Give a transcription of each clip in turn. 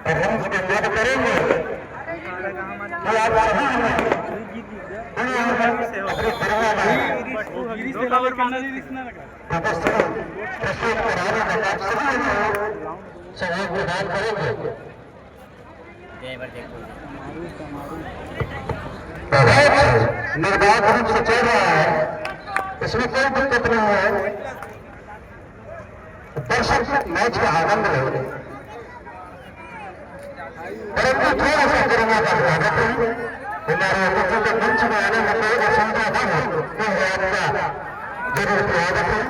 और हम उसके याद करेंगे कि आप वहाँ हैं अपने परिवार में प्रस्तुत कराने में आप सभी सहयोग प्रदान करेंगे। निर्बाध रूप से चल रहा है, इसमें कोई दिक्कत नहीं है। दर्शक मैच का आनंद ले, परंतु थोड़ा सा करुणा का स्वागत है। हमारे अतिथि के मंच में आने में कोई असुविधा न हो, आपका जरूर स्वागत है।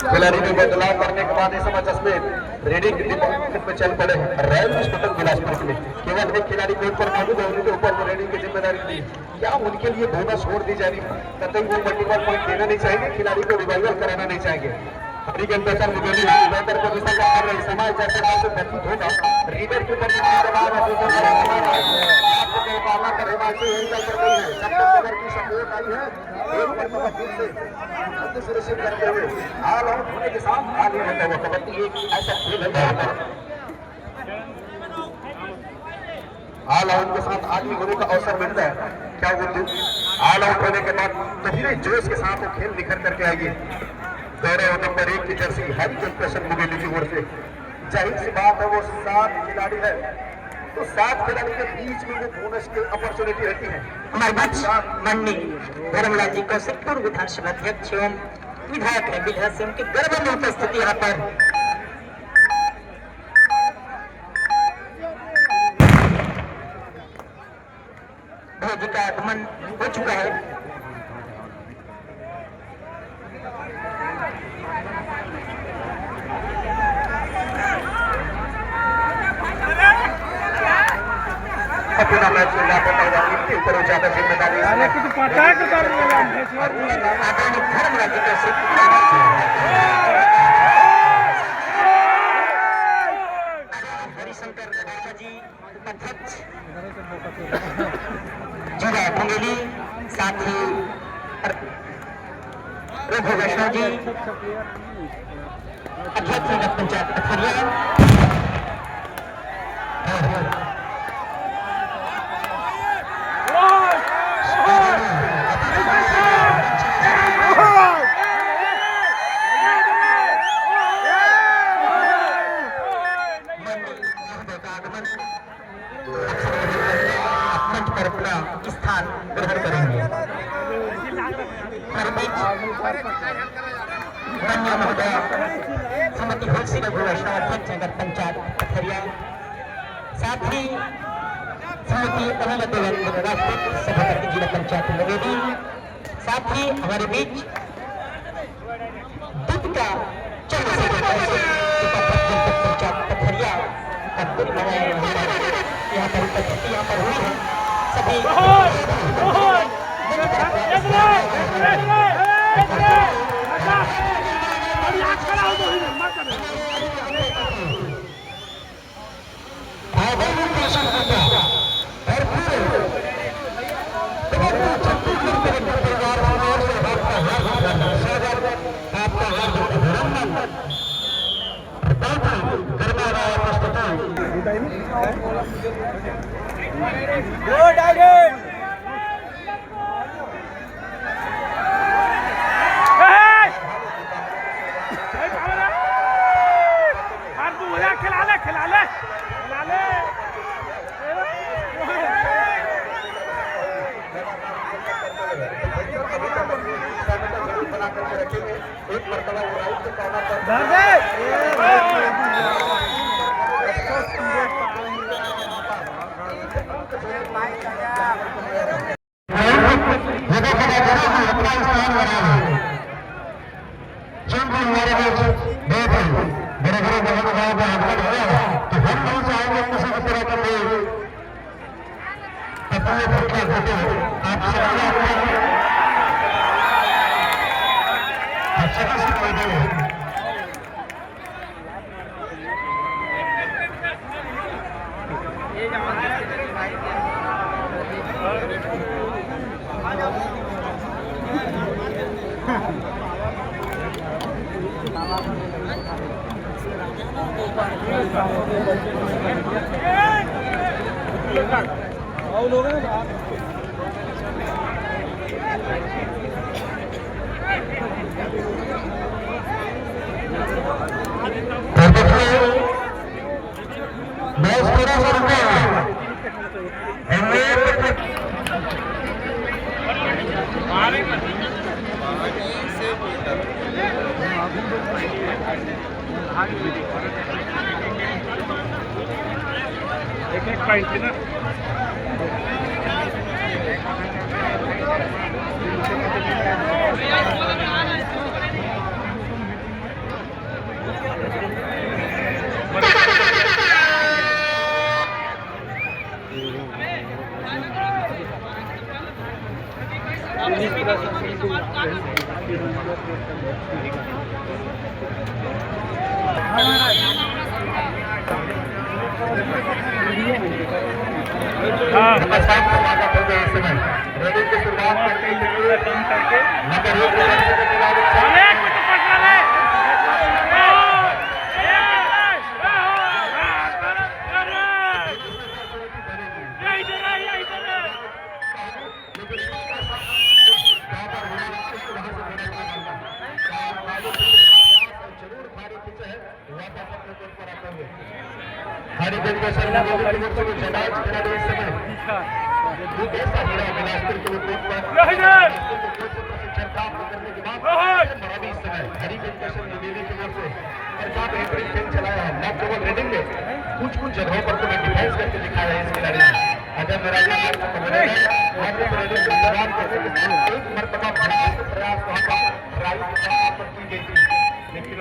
खिलाड़ी में बदलाव करने के बाद इस समय जसमें रीडिंग में चल पड़े रॉयल हॉस्पिटल बिलासपुर के लिए केवल एक खिलाड़ी कोर्ट पर मौजूद है, उनके ऊपर रीडिंग की जिम्मेदारी दी। क्या उनके लिए बोनस छोड़ दी जा रही है? कतई वो मल्टीपल पॉइंट देना नहीं चाहेंगे, खिलाड़ी को रिवाइवल कराना नहीं चाहेंगे। हरिगन बेहतर बेहतर पोजीशन का कर रहे समाज जैसे बात प्रतीत होगा। रीडर के ऊपर पालना कर हिमाचल एंगल पर गई है, जब तक अगर की सपोर्ट आई है एक मरतबा फिर से सुरक्षित करते हुए ऑल आउट होने के साथ आगे रहता हुआ कबड्डी एक ऐसा खेल है ऑल आउट के साथ आगे होने का अवसर मिलता है। क्या वो ऑल आउट होने के बाद तभी जोश के साथ वो खेल निखर करके आएगी। गौरव नंबर 1 की जर्सी हरिचंद प्रसन्न मुगेली की ओर से, जाहिर सी बात है वो 7 खिलाड़ी है, तो 7 खिलाड़ी के बीच में वो बोनस की अपॉर्चुनिटी रहती है। हमारे मंच माननीय धर्मलाल जी कौशिक पूर्व विधानसभा अध्यक्ष एवं विधायक है बिल्हा से उनकी गर्व में उपस्थिति यहाँ पर ध्वज का आगमन हो चुका है। अपना मैच में लापता हुआ इनके ऊपर ज्यादा जिम्मेदारी हरिशंकर जी उपाध्यक्ष जुड़ा मुंगेली, साथ ही रघु वैष्णव जी अध्यक्ष नगर पंचायत पथरिया। स्थान ग्रहण करेंगे। श्रीमती होलसी रघु वैष्णव अध्यक्ष नगर पंचायत पथरिया, साथ ही श्रीमती अनिल देवेंद्र राजपूत सभापति जिला पंचायत मुंगेली, साथ ही हमारे बीच दूध का पंचायत पथरिया यहाँ पर उपस्थिति यहाँ पर हुई है। सभी आप एक पॉइंट ना रेडी की शुरुआत करते ही नंबर 1 कुछ जगहों पर तो डिफेंस करके दिखाया है इस खिलाड़ी ने। अगर मेरा एक मरतबा प्रयास वहां पर की गई थी, लेकिन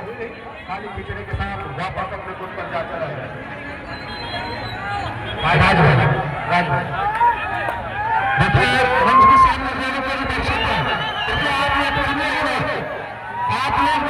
हुई नहीं, खाली पिछड़े के साथ वापस अपने गुट पर जा चला है। देखिए मंच के सामने रहने वाले दर्शक देखिए आप लोग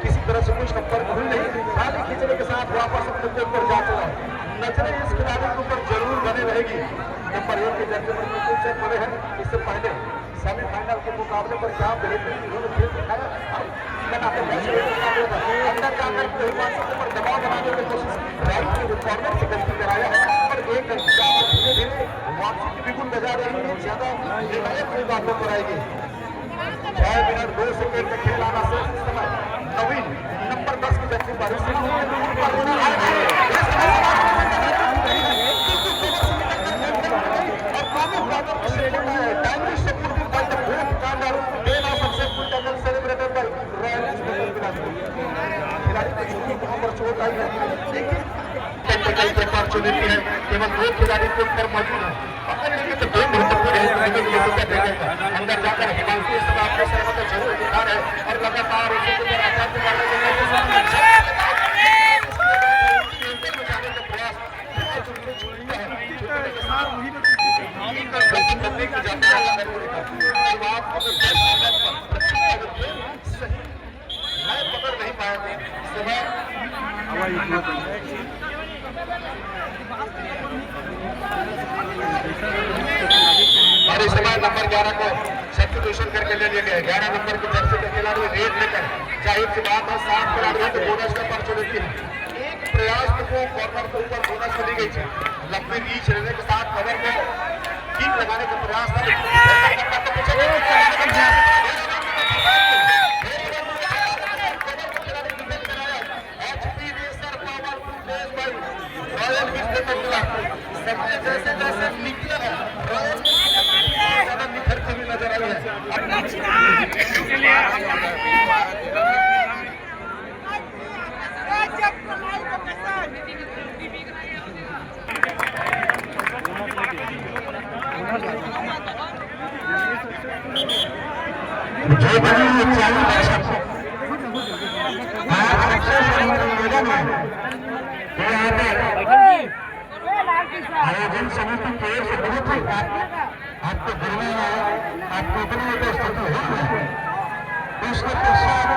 किसी तरह से कुछ नंबर भूल नहीं, खाली खिंचने के साथ वापस अपने कोर्ट पर जा चला। नजरें इस खिलाड़ी के ऊपर जरूर बने रहेगी। नंबर 1 के दर्जे पर बिल्कुल चेक बने हैं। इससे पहले सेमीफाइनल के मुकाबले पर क्या बेहतरीन इन्होंने खेल दिखाया। अंदर जाकर पर दबाव बनाने की कोशिश, राइट के कॉर्नर से गलती कराया है और एक धीरे धीरे वापसी की बिल्कुल बजा रही है। ज्यादा निर्णायक कोई बातों पर आएगी। 6 मिनट 2 सेकेंड में खेल आना से समय नवीन नंबर 10 की जर्सी पर अपॉर्चुनिटी है। केवल 2 खिलाड़ी कोर्ट पर मौजूद है। तो 2 महत्वपूर्ण अंदर जाकर हिमांशु इस समय आपके सहमत जरूर दिखा रहे और लगातार उसी को पकड़ नहीं पाए थे। और इस समय नंबर 11 को सब्स्टिट्यूशन करके ले लिया गया। 11 नंबर की जर्सी का खिलाड़ी रेड लेकर, जाहिर सी बात है 7 खिलाड़ी है तो बोनस का अपॉर्चुनिटी है। एक प्रयास को कॉर्नर के ऊपर बोनस मिली गई थी, लंबी रीच रहने के साथ कवर को किक लगाने का प्रयास जैसे जैसे निकला है ज्यादा निखरती हुई नजर आई आयोजन समिति की ओर से बहुत ही आपको गिरना है, आपको इतनी तो स्थिति है उसके पश्चात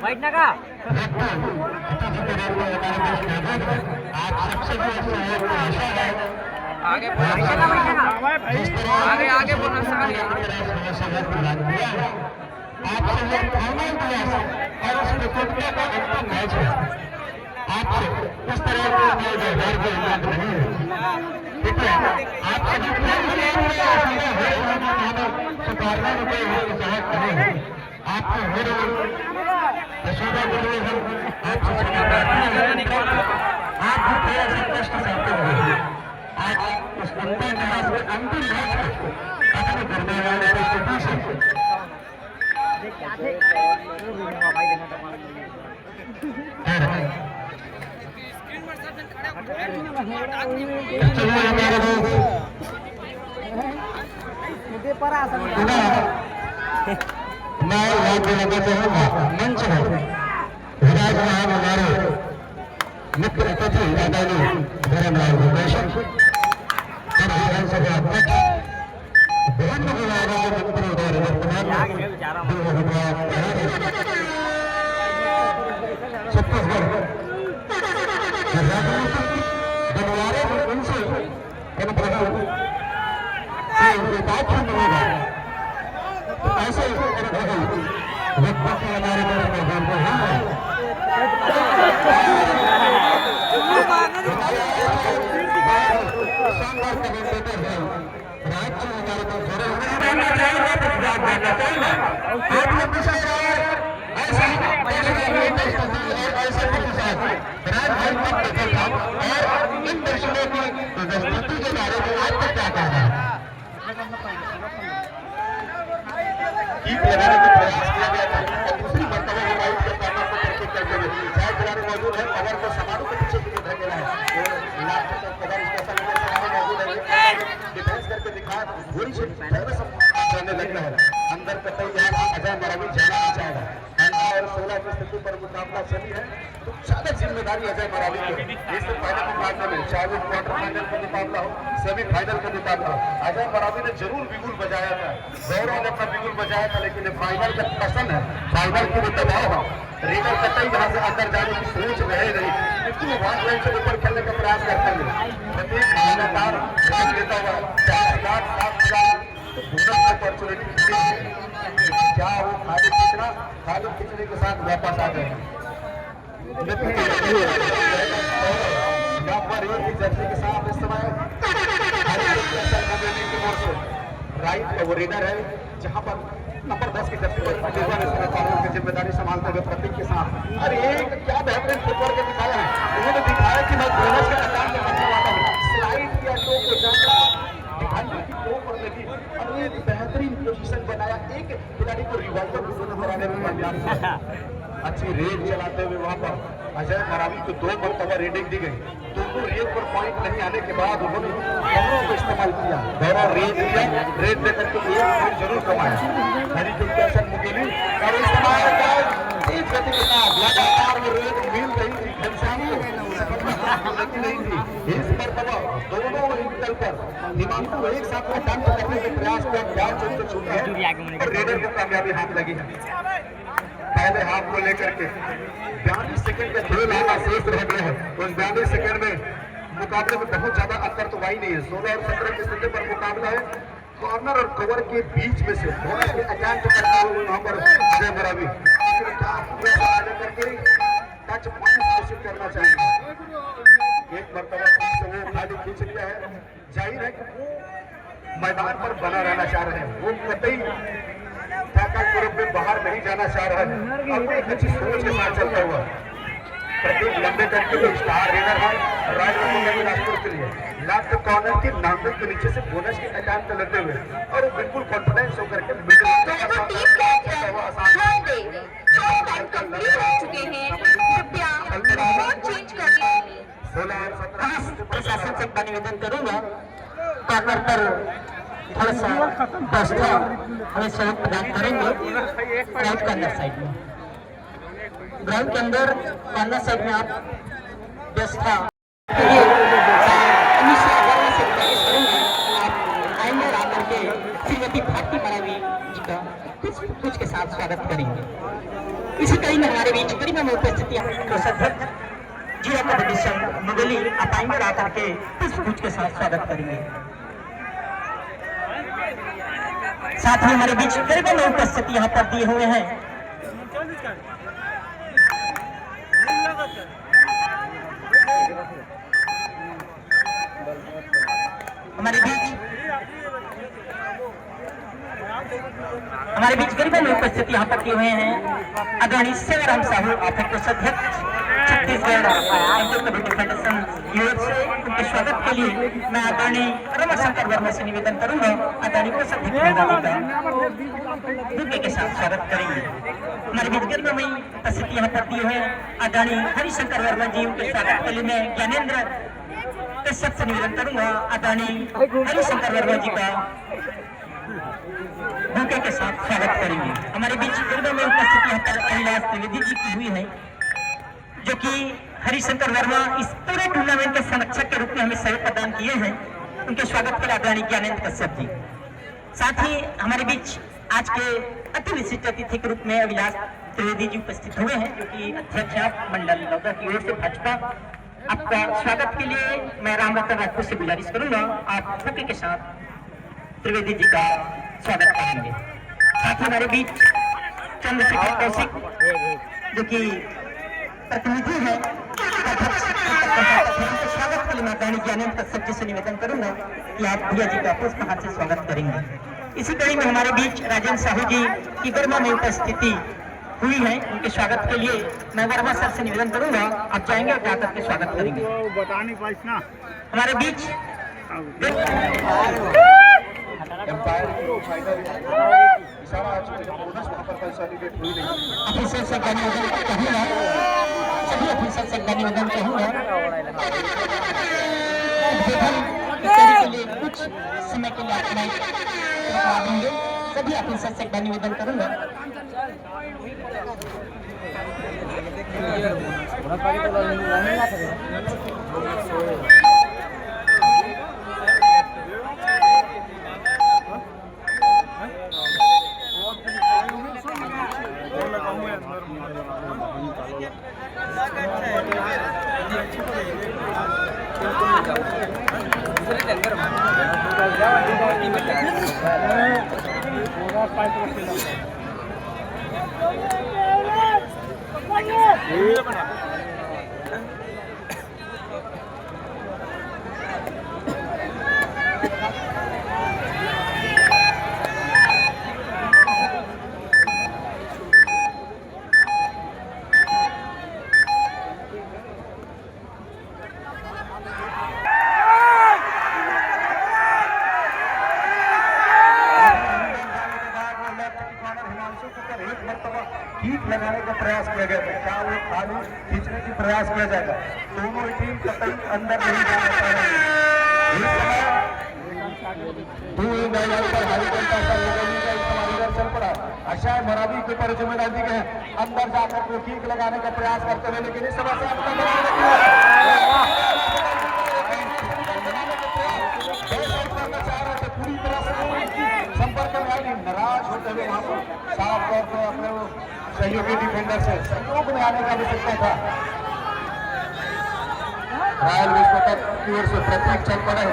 बैठना का आप सबसे भी आशा है आगे आगे आगे बोलना आपसे फाइनल दिया और उस प्रतियोगिता का अंतिम मैच है। आपसे इस तरह के व्यवहार की उम्मीद नहीं है, कृपया आप सभी सुधारने में कोई हिचकिचाहट नहीं। आपको मेरे यशोदा के लिए हम आपसे आप भी थोड़ा सा कष्ट सहते हुए आज उस अंतिम मैच में अंतिम मैच को अपने करने वाले स्थिति से मैं याद दिलाना चाहूंगा मंच है विराजमान हमारे मित्र अतिथि आदरणीय धर्मलाल भूपेशन और विधानसभा अध्यक्ष विभिन्न विभागों के मंत्री और वर्तमान छत्तीसगढ़ बनवारे में उनसे बात नहीं होगा ऐसे व्यक्ति हमारे मैदान में राज्य हमारे और इन दर्शकों की उपस्थिति के बारे में आपको क्या कहना है? कीप लगाने का प्रयास किया गया था और दूसरी मर्तबा मोबाइल के कामों को प्रस्तुत करते हुए चाहे खिलाड़ी मौजूद है कवर को समारोह के पीछे की तरह है तो लास्ट तक कवर इसका समय मौजूद है डिफेंस करके दिखा थोड़ी सी फेमस करने लगता है अंदर कतई यहाँ अजय मरावी जाना नहीं चाहेगा और 16 की स्थिति पर मुकाबला चली है तो ज्यादा जिम्मेदारी अजय मरावी को इससे पहले मुकाबले में चाहे वो क्वार्टर फाइनल का मुकाबला हो सेमीफाइनल का मुकाबला हो अजय मरावी ने जरूर बिगुल बजाया था गौरव ने अपना बिगुल बजाया था लेकिन फाइनल का पसंद है फाइनल की वो दबाव है रेडर कतई यहाँ से अंदर जाने की सोच रहे नहीं क्योंकि वो 1 लाइन से ऊपर खेलने का प्रयास करते हैं प्रत्येक लगातार लेता हुआ 4 लाख 7 लाख बोनस अपॉर्चुनिटी क्या वो खाली खिचड़ी के साथ वापस आ गए यहाँ पर एक जर्सी के साथ इस समय राइट वो रेडर है जहाँ पर नंबर 10 की जर्सी पर की जिम्मेदारी संभालते हुए प्रतीक के साथ अरे एक क्या बेहतरीन फुटबॉल के दिखाया है उन्होंने दिखाया कि मैं बोनस के मैदान में बनने वाला हूँ स्लाइड किया तो को जाकर एक बेहतरीन पोजीशन बनाया एक खिलाड़ी को रिवॉल्वर बनाने में कामयाब अच्छी रेड चलाते हुए वहां पर अजय मरावी को 2 मरतबा रेडिंग दी गई दोनों रेड पर पॉइंट नहीं आने के बाद उन्होंने कमरों को इस्तेमाल किया दोनों रेड दिया रेड देकर के एक पॉइंट जरूर कमाया हरी कैसन मुकेली और इस्तेमाल तेज गति के साथ लगातार वो रेड मिल रही थी घनश्याम को लेकिन नहीं थी इस मरतबा दोनों एंगल पर हिमांशु एक साथ में अटैम्प्ट करने के प्रयास में बॉल चोट से छूटा है और रेडर को कामयाबी हाथ लगी है। पहले हाफ को लेकर के 42 सेकंड के खेल आना शेष रह गए हैं। उस 42 सेकंड में मुकाबले में बहुत ज्यादा अंतर तो आई नहीं है। 16 और 17 की स्थिति पर मुकाबला है। कॉर्नर और कवर के बीच में से बोनस के अटैम्प्ट करते हुए वहां पर जय मरावी करके टच पॉइंट कोशिश करना चाहिए। एक मरतबा वो खाली खींच लिया है। जाहिर है कि वो मैदान पर बना रहना चाह रहे हैं। वो कतई टैकल के रूप में बाहर नहीं जाना चाह रहा है। अपनी एक अच्छी सोच के साथ चलता हुआ प्रत्येक लंबे कट के स्टार रेडर है राइट बिलासपुर के लिए लेफ्ट कॉर्नर के नांगल के नीचे से बोनस के अटैम्प्ट लेते हुए और वो बिल्कुल कॉन्फिडेंस होकर के प्रशासन से का निवेदन करूंगा कॉर्नर पर थोड़ा सा व्यवस्था हमें सहयोग प्रदान करेंगे। राइट कॉर्नर साइड में ग्राउंड के अंदर कॉर्नर साइड में आप व्यवस्था श्रीमती भारती मरावी जी का कुछ के साथ स्वागत करेंगे। इसी कड़ी में हमारे बीच करीब में उपस्थिति जिला कबड्डी संघ मुगली अपाइंगर आकर के पुष्प के साथ स्वागत करेंगे। साथ ही हमारे बीच करीब में उपस्थिति यहाँ पर दिए हुए हैं हमारे बीच करीब में उपस्थिति यहाँ पर दिए हुए हैं आदरणीय सेवाराम साहू अध्यक्ष छत्तीसगढ़ कबड्डी फेडरेशन यूएस से। उनके स्वागत के लिए मैं आदरणीय रमाशंकर वर्मा से निवेदन करूंगा आदरणीय बुके के साथ स्वागत करेंगे। हमारे बीच करीब में उपस्थिति यहाँ पर दिए हुए आदरणीय हरिशंकर वर्मा जी उनके स्वागत के लिए मैं ज्ञानेन्द्र कश्यप से निवेदन करूंगा आदरणीय हरिशंकर वर्मा जी का बुके के साथ स्वागत करेंगे। हमारे बीच करीब में उपस्थिति यहाँ पर अभिलाष त्रिवेदी जी की हुई है जो कि हरिशंकर वर्मा इस पूरे टूर्नामेंट के संरक्षक के रूप में हमें सहयोग प्रदान किए हैं। उनके स्वागत के लिए आदरणीय ज्ञानेन्द्र कश्यप जी। साथ ही हमारे बीच आज के अति विशिष्ट अतिथि के रूप में अभिलाष त्रिवेदी जी उपस्थित हुए हैं जो कि अध्यक्ष मंडल लौदा की ओर से भाजपा। आपका स्वागत के लिए मैं राम रतन राजपूत से गुजारिश करूंगा आप बुके के साथ त्रिवेदी जी का स्वागत करेंगे। साथ ही हमारे बीच चंद्रशेखर कौशिक जो कि प्रतिनिधि है स्वागत के लिए मैं आदरणीय ज्ञानेन्द्र कश्यप जी से निवेदन करूंगा कि आप भैया जी का पुष्पहार से स्वागत करेंगे। इसी कड़ी में हमारे बीच राजेंद्र साहू जी की वर्मा में उपस्थिति हुई है। उनके स्वागत के लिए मैं वर्मा सर से निवेदन करूंगा आप जाएंगे और जाकर के स्वागत करेंगे। हमारे बीच ऑफिसर से धन्यवाद कहूँगा सभी ऑफिसर से धन्यवाद कहूँगा के लिए कुछ समय के लिए आप देंगे। सभी ऑफिसर से धन्यवाद करूँगा। लगाने का प्रयास किया गया था। क्या वो खाली खींचने की प्रयास किया जाएगा? दोनों टीम कतई अंदर नहीं जाना चाह रही चल पड़ा। अशाय मरावी के ऊपर जिम्मेदारी के अंदर जाकर वो किक लगाने का प्रयास करते हुए लेकिन इस समय से खासतौर पर अपने वो सहयोगी डिफेंडर से सहयोग में आने का आवश्यकता था। रॉयल विस्फोटक की ओर से प्रतीक चल पड़े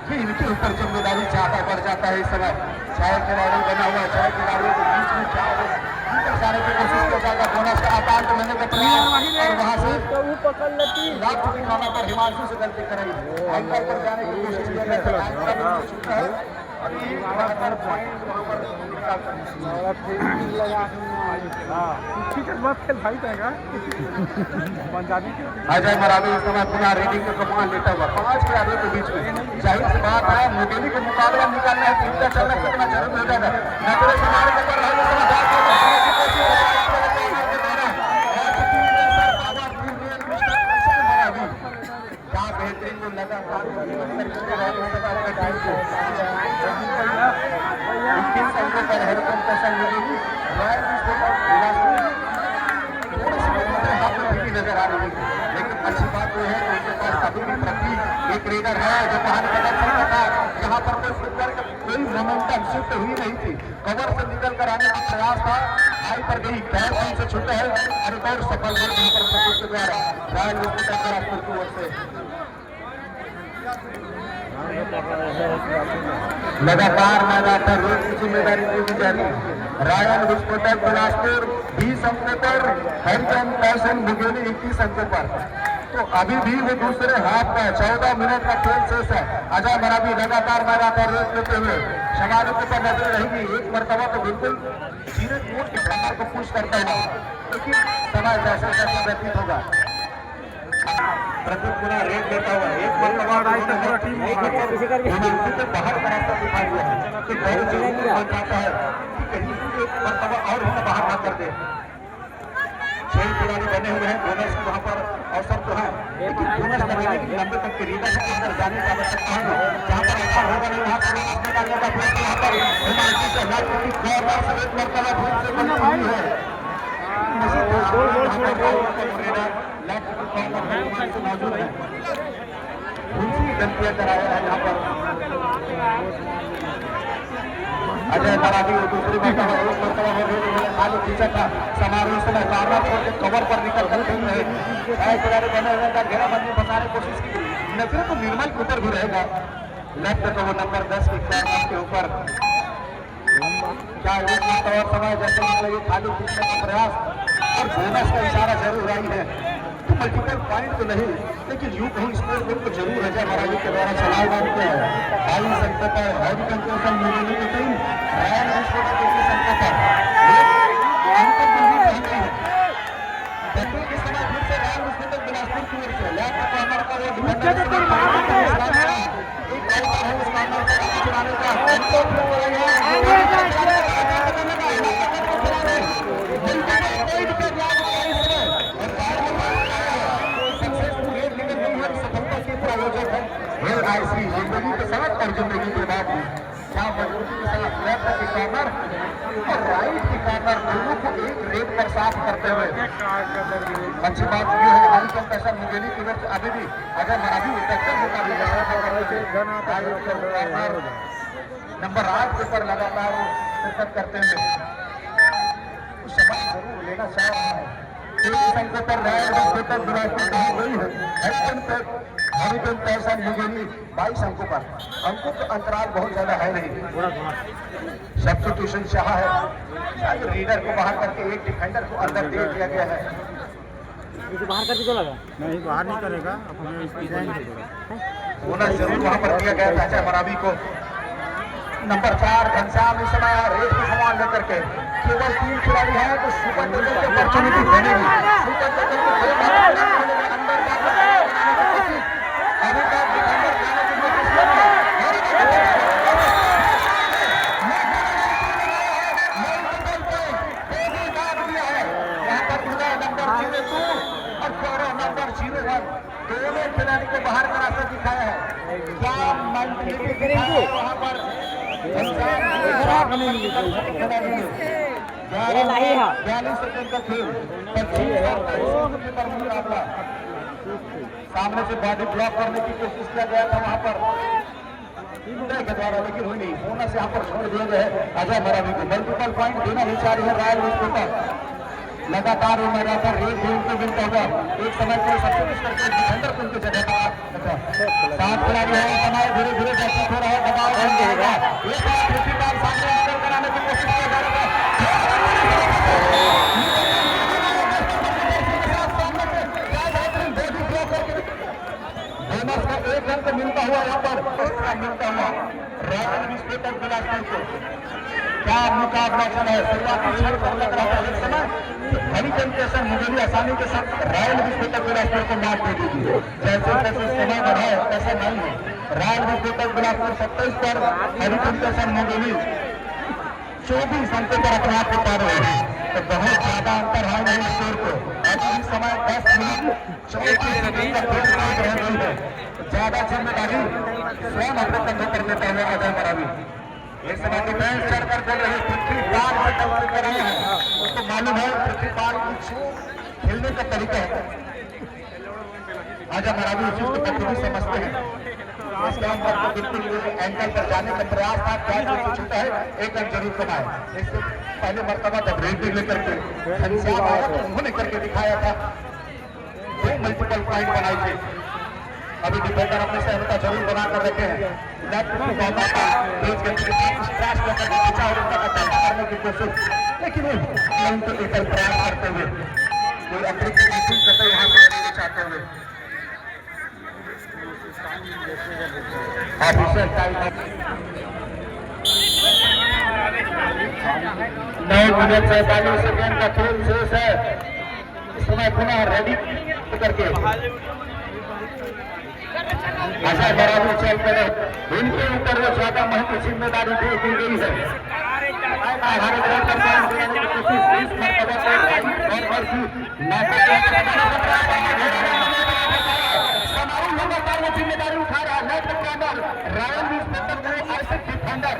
कि इनके ऊपर जिम्मेदारी ज्यादा बढ़ जाता है इस समय। चाहे खिलाड़ी बना हुआ, चाहे खिलाड़ियों के बीच में क्या हो जाने की कोशिश किया जाएगा। बोनस का आकार तो मैंने प्रयास और वहां से लाभ दिखाना पर हिमांशु से गलती कराई, एंकर पर जाने की कोशिश किया गया छूटा है और ये लगातार पॉइंट वहां पर निकाल अजय मरावी इस समय पुनः रेडिंग का कमान लेता हुआ 5 खिलाड़ियों के बीच में। जाहिर सी बात है मुगेली का मुकाबला निकालना है, तीन का चलना कितना जरूरी हो जाएगा। नजरे से मारे के पर क्या बेहतरीन वो लगातार नजर आ रही है। लेकिन अच्छी बात यह है कि उनके पास अभी भी प्रतीक एक रेडर है जो बाहर बदल सकता था। यहाँ पर कोई फुटबॉल का कोई मोमेंटम शिफ्ट हुई नहीं थी, कवर से निकल कर आने का प्रयास था, हाई पर गई, गैर बॉल से छूटा है और एक और सफल गोल यहाँ पर प्रतीक के द्वारा रॉयल विस्फोटक बिलासपुर की ओर से। लगातार मैदान पर रोक की जिम्मेदारी दी जा रही है। रॉयल विस्फोटक बिलासपुर 20 अंकों पर, हरिचंद पैसन मुगेली 21 अंकों पर। तो अभी भी वो दूसरे हाफ का 14 मिनट का खेल शेष है। अजय मरावी लगातार मैदान पर रोक लेते हुए शमारू के पर नजर रहेगी। एक मरतबा तो बिल्कुल सीधे कोर्ट के बाहर को पुश करता हुआ, लेकिन समय जैसे जैसे व्यतीत होगा प्रतीक पुनः रेड देता हुआ एक मरतबा बाहर का रास्ता दिखाई दिया है कि बहुत जरूरी बन जाता है कि कहीं एक मरतबा और उन्हें बाहर न कर दे। 6 खिलाड़ी बने हुए हैं, बोनस वहां पर अवसर तो है, लेकिन बोनस लगाने के लिए लंबे तक के रीडर के अंदर जाने की आवश्यकता है। जहां पर अच्छा होगा नहीं वहां पर निकालने का प्रयत्न यहाँ पर हिमांशु से लाइट की कॉर्नर से एक मरतबा भूल से बनी हुई है। मौजूद है, दूसरी गलतियां कराया है यहाँ पर अजय मरावी। दूसरी मरतबा खाली पीछे था समारोह समय कार्नर छोड़ के कवर पर निकल कर खेल रहे खिलाड़ी बने हुए का घेराबंदी में फंसाने की कोशिश की। नजर तो निर्मल के ऊपर भी रहेगा, लेफ्ट तो वो नंबर 10 की कार्नर के ऊपर क्या एक और समय जैसे खाली पीछे का प्रयास और बोनस का इशारा जरूर आई है। तो मल्टीपल पॉइंट तो नहीं, लेकिन यूं कहीं स्कोर बोर्ड को जरूर अजय मरावी के द्वारा चलाए जाते हैं। 22 अंकों पर हैवी कंट्रोल मुगेली की टीम रॉयल विस्फोटक 21 अंकों पर अंकों मंजूर नहीं है। बच्चों के समय फिर से रॉयल विस्फोटक बिलासपुर की ओर से लेफ्ट कॉर्नर का वो डिफेंडर एक चुराने का के साथ और जिंदगी के बाद भी क्या मजबूती के साथ लेफ्ट की कॉर्नर और राइट की कॉर्नर दोनों को एक रेड पर साफ करते हुए अच्छी बात यह है हरिचंद पैसन मुगेली की वजह से अभी भी अजय मरावी नंबर 8 के पर लगातार शिरकत करते हुए समय जरूर लेना चाह रहा है। 23 अंकों पर रॉयल विस्फोटक बिलासपुर गई है। हरिचंद पैसन मुगेली 22 अंकों पर। अंकों का अंतराल बहुत ज्यादा है नहीं। सब्स्टिट्यूशन चाह है, शायद रीडर को बाहर करके एक डिफेंडर को अंदर दे दिया गया है। बाहर करके तो लगा नहीं, बाहर नहीं करेगा, बोनस जरूर वहां पर दिया गया था अजय मरावी को। नंबर 4 घनश्याम इस समय रेस में सामान लेकर के केवल 3 खिलाड़ी हैं तो सुपर टेंडर की अपॉर्चुनिटी बनेगी। सुपर टेंडर के अंदर अभी तक डिफेंडर जाने की कोशिश कर रहे हैं। यहाँ पर नंबर 02 और नंबर 01 दोनों खिलाड़ी को बाहर का रास्ता दिखाया है। क्या वहाँ पर 42 सेकंड का खेल 25 पर मुकाबला सामने से बॉडी ब्लॉक करने की कोशिश किया गया था। वहां पर उदय के द्वारा, लेकिन हुई नहीं। बोनस यहाँ पर छोड़ दिया गया है अजय मरावी को। मल्टीपल पॉइंट देना ही चाह रही है रॉयल स्पोर्टर। लगातार वो मैदान पर रेल ढूंढते गिरता हुआ एक समय पर सबसे करके डिफेंडर को उनकी जगह पर सात खिलाड़ी है। समय धीरे धीरे व्यतीत हो रहा है, दबाव बन जाएगा। एक बार दूसरी बार सामने निकल कर आने की कोशिश किया जा रहा है। बोनस का एक रन तो मिलता हुआ यहाँ पर मिलता हुआ रॉयल स्पोर्टर बिलासपुर को। क्या मुकाबला चल है, शुरुआती क्षण पर लग रहा था एक समय हरिचंद के संग मुगली आसानी के साथ रॉयल स्पोर्टर बिलासपुर को मात दे दी। जैसे जैसे समय बढ़ा है ऐसा नहीं है। रॉयल स्पोर्टर बिलासपुर 27 पर हरिचंद के संग मुगली 24 अंकों पर अपने आप को पा रहे हैं। तो बहुत ज्यादा अंतर है नहीं स्कोर को। अभी इस समय 10 मिनट 34 सेकंड का खेल रह गई है। ज्यादा जिम्मेदारी स्वयं अपने कंधों पर लेता हुआ अजय मरावी। इस समय डिफेंस चढ़कर खेल रहे पृथ्वीपाल से टक्कर कर रहे हैं। उसको मालूम है पृथ्वीपाल कुछ खेलने का तरीका है। अजय मरावी उस चीज को बखूबी समझते हैं। इसके अंदर तो बिल्कुल एंगल पर जाने का प्रयास था, कैच हो चुका है, एक रन जरूर कमाए। इससे पहले मरतबा जब रेड लेकर के घनश्याम आया तो उन्होंने करके दिखाया था, दो मल्टीपल पॉइंट बनाए थे। अभी डिफेंडर अपनी सहमता जरूर बना कर रखे हैं। करने की कोशिश, लेकिन उनको एकल प्रयास करते हुए कोई अतिरिक्त करते यहाँ पर चाहते हुए ऑफिसर 9 मिनट 47 सेकंड का खेल शेष है। इस समय पुनः रेडी करके अजय मरावी चल कर इनके ऊपर वो ज्यादा महत्व जिम्मेदारी दे दी गई है। जिम्मेदारी उठा रहा है रॉयल स्पोर्टर को ऐसे डिफेंडर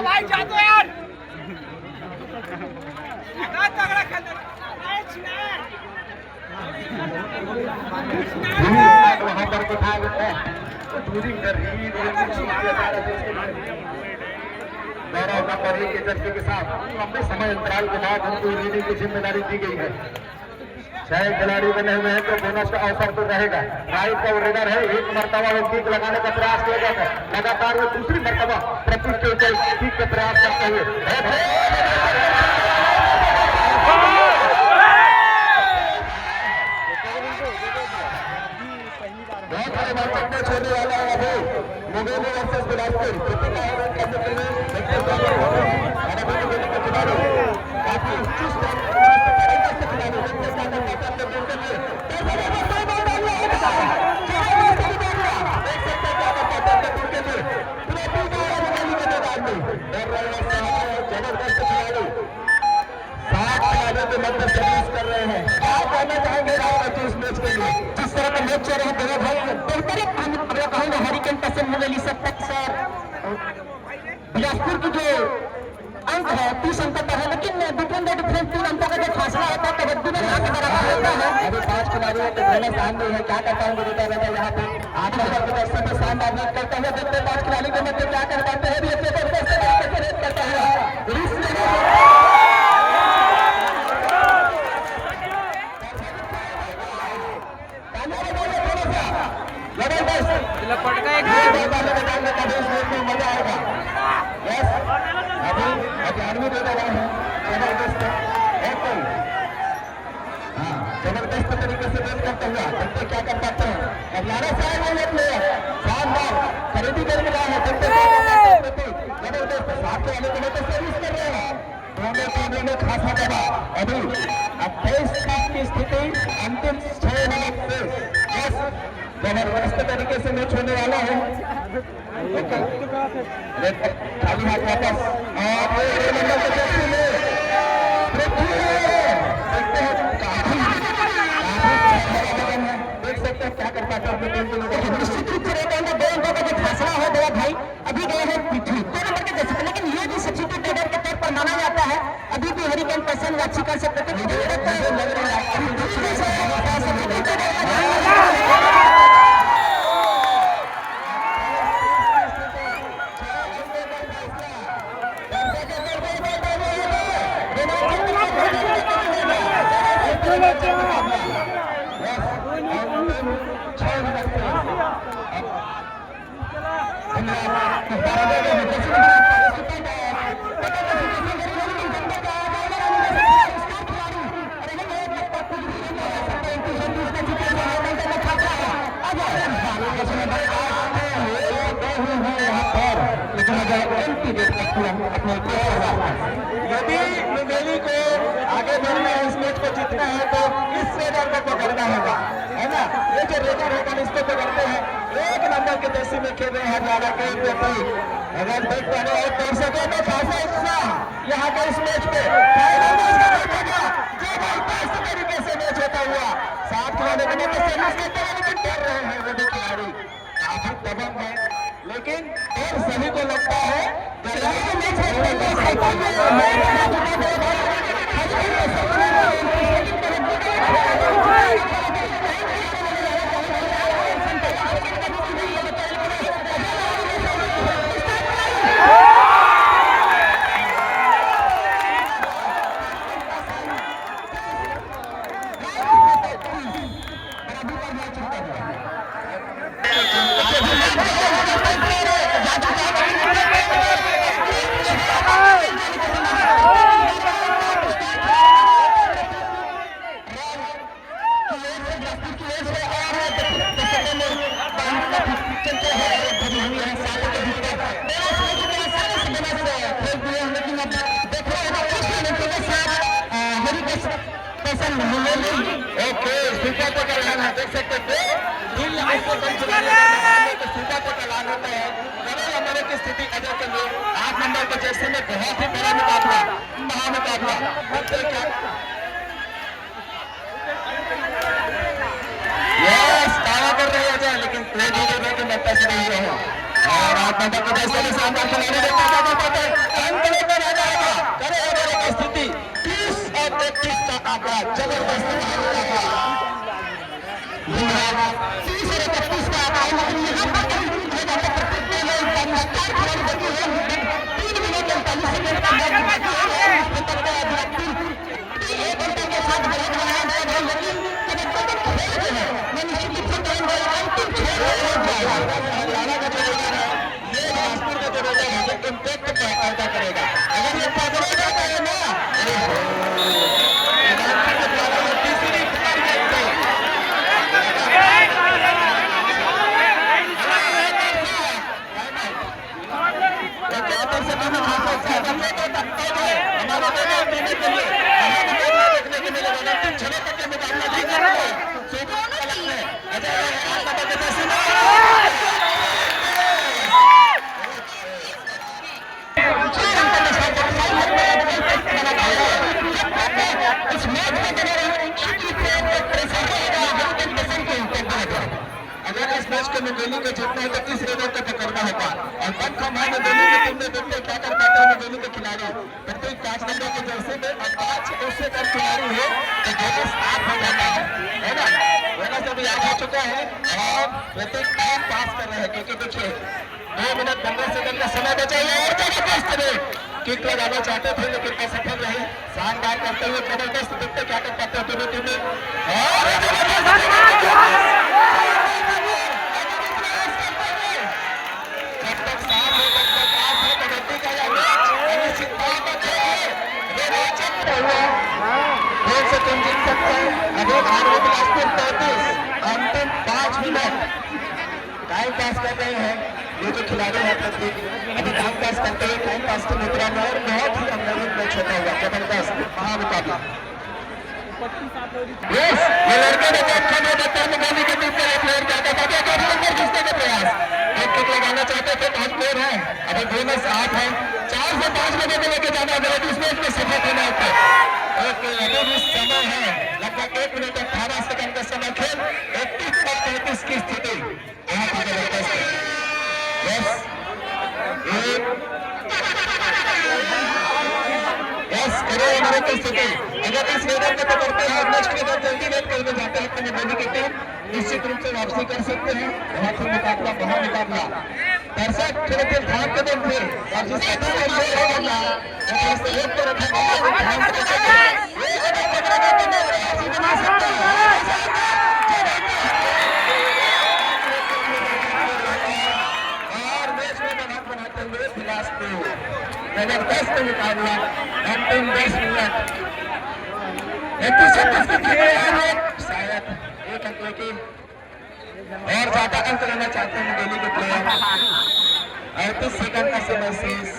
भाई जातो यार तगड़ा खेल वहां पर बिठा गया गौरव नंबर 1 के जर्सी के साथ लंबे समय अंतराल के बाद उनको रीडिंग की जिम्मेदारी दी गई है। 6 खिलाड़ी बने हुए हैं तो बोनस का अवसर तो रहेगा। राइट का वो रेडर है, एक मरतबा वो किक लगाने का प्रयास किया जाता है, लगातार वो दूसरी मरतबा प्रतीक के ऊपर किक का प्रयास करते हुए बहुत सारे मैच छोड़ने वाला है। अभी मुंगेली वर्सेस बिलासपुर काफी चुस्त जबरदस्त खिलाड़ी 7 खिलाड़ियों के मध्य सर्विस कर रहे हैं। क्या कहना चाहेंगे इस मैच के लिए? जिस तरह का मैच चल रहा है भाई बेहतर कहूँगा हरिचंद का मुगली सब तक सर बिलासपुर की जो अंक है 30 अंक का है, लेकिन डिफरेंट 3 अंकों का जो फासला होता है कबड्डी में यहाँ के बराबर होता है। अभी 5 खिलाड़ियों के पहले सामने है, क्या करता हूँ बेटा बेटा यहाँ पे आप लोगों की दर्शक में शानदार मैच करते हुए देखते 5 खिलाड़ी के मध्य क्या कर पाते हैं। करता है मजा आएगा। अभी आदमी दे रहा है जबरदस्त जबरदस्त तरीके से बेट करते हुआ देखते क्या कर पाते हैं। अब 11 साल वाले प्लेयर शानदार खरीदी करके रहा है, देखते जबरदस्त 7 वाले के लिए तो सर्विस कर रहे हैं। दोनों टीमों में खासा दबाव। अभी 28 की स्थिति अंतिम 6 मिनट से जबरदस्त तरीके से मैच होने वाला है। खाली हाथ वापस और देख सकते हैं क्या कर पाते हैं। निश्चित रूप से दो अंकों का जो फैसला हो गया भाई, अभी गए हैं पृथ्वी 2 नंबर के जैसे, लेकिन ये भी सब्स्टिट्यूट बैटर के तौर पर माना जाता है। अभी भी हरिकेन पर्सन वापसी कर सकते थे। यदि लुमेली को आगे बढ़ना है, इस मैच को जीतना है तो इस रेडर को पकड़ना होगा, है ना। ये जो रेडर होगा इसको पकड़ते हैं। 1 नंबर के जर्सी में खेल रहे हैं हरियाणा के व्यक्ति। अगर देख पा रहे हैं दर्शकों में खासा उत्साह यहाँ के इस मैच में तरीके से मैच होता हुआ 7 खिलाड़ी बने तो सर्विस करते हुए लेकिन डर रहे हैं वो भी खिलाड़ी काफी दबंग है, लेकिन डर सभी को लगता है। देख सकते हैं की स्थिति अजय के लिए 8 नंबर के जर्सी में बहुत ही बड़ा मुकाबला, महामुकाबला। दावा कर रहे हैं लेकिन पैसे नहीं हुए हैं और 8 नंबर के जर्सी में शानदार खिलाड़ी स्थिति 30 और 31 का आंकड़ा जबरदस्त करेगा। अगर ये पकड़ेगा तो ना दोनों को जीतना है तो इस रेडर को पकड़ना होगा और कम कमाई में दोनों की टीम में देखते क्या कर पाते हैं दोनों के खिलाड़ी। प्रत्येक 5 नंबर के जर्सी में 5 ऐसे कर खिलाड़ी है तो दोनों साथ हो जाता है ना। दोनों से भी याद हो चुका है और प्रत्येक टाइम पास कर रहे हैं क्योंकि देखिए 2 मिनट 15 सेकंड का समय बचा है और जबरदस्त किक लगाना चाहते थे लेकिन असफल रहे। शानदार करते हुए जबरदस्त देखते क्या कर पाते हैं दोनों टीमें और अंतिम 5 मिनट टाइम पास कर रहे हैं ये जो खिलाड़ी है प्रत्येक अभी टाइम पास करते हुए टाइम पास की मुद्रा में और बहुत ही अंदरूनी मैच होता हुआ जबरदस्त महामुकाबला। यस, ये लड़के ने बहुत खेल रहे थे, गोली के बीच में एक प्लेयर जाता था, एक और अंदर घुसने का प्रयास, एक किक लगाना चाहते थे, 5 प्लेयर हैं, अभी बोनस 8 है, 4 से 5 लोगों को लेकर जाना है, इस मैच में सफल होना है। ओके, अभी भी समय है, लगभग 1 मिनट 18 सेकंड का समय खेल, 31-33 की स्थिति यहाँ पर जबरदस्त है। यस, करो की स्थिति, अगर इस वेदर को पकड़ते हैं और नेक्स्ट वेदर जल्दी वेट करके जाते हैं तो दिल्ली की टीम निश्चित रूप से वापसी कर सकते हैं। बहुत ही मुकाबला, बहुत मुकाबला, दर्शक थोड़े देर ध्यान के दें थे और जिसका टीम है वो होगा वो से एक पर रखेगा ध्यान से चलेगा, ये जगह पकड़ेगा तो नहीं ऐसी बना सकता है और मैच में बना बनाते हुए बिलासपुर जबरदस्त मुकाबला, अंतिम 10 मिनट 31-36 की शायद एक अंक की और ज्यादा अंक लेना चाहते हैं दिल्ली के प्लेयर। 38 सेकंड का समय शेष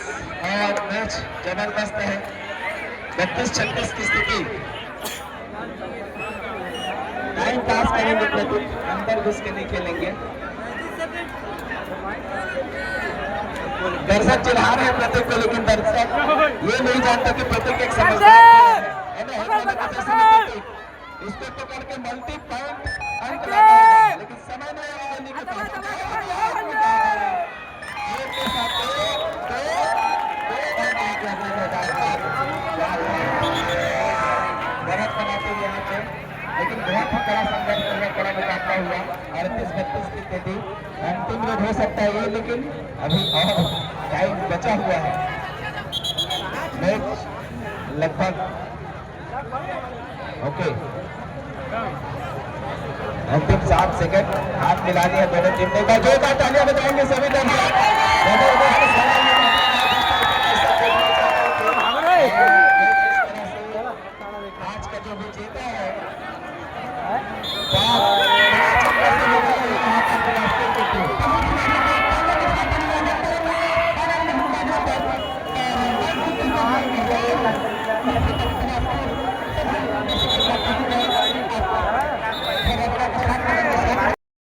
और मैच जबरदस्त है, 32-36 की स्थिति। टाइम पास करेंगे प्रतीक, अंदर घुस के नहीं खेलेंगे। दर्शक चिढ़ा रहे हैं प्रतीक को, लेकिन दर्शक ये नहीं जानता कि प्रतीक एक समस्या है, इसको पकड़ के मल्टी पॉइंट अंक लाना होगा, लेकिन समय नहीं आएगा दिल्ली के पास। बढ़त बनाते हुए यहाँ पे, लेकिन बहुत ही बड़ा संघर्ष हुआ, बड़ा मुकाबला हुआ, 38-32 की स्थिति, अंतिम में हो सकता है ये, लेकिन अभी और टाइम बचा हुआ है। मैच लगभग ओके, अंतिम 7 सेकंड हाथ मिला दिया दोनों टीम ने, जोरदार तालियां बजाएंगे सभी दर्शक।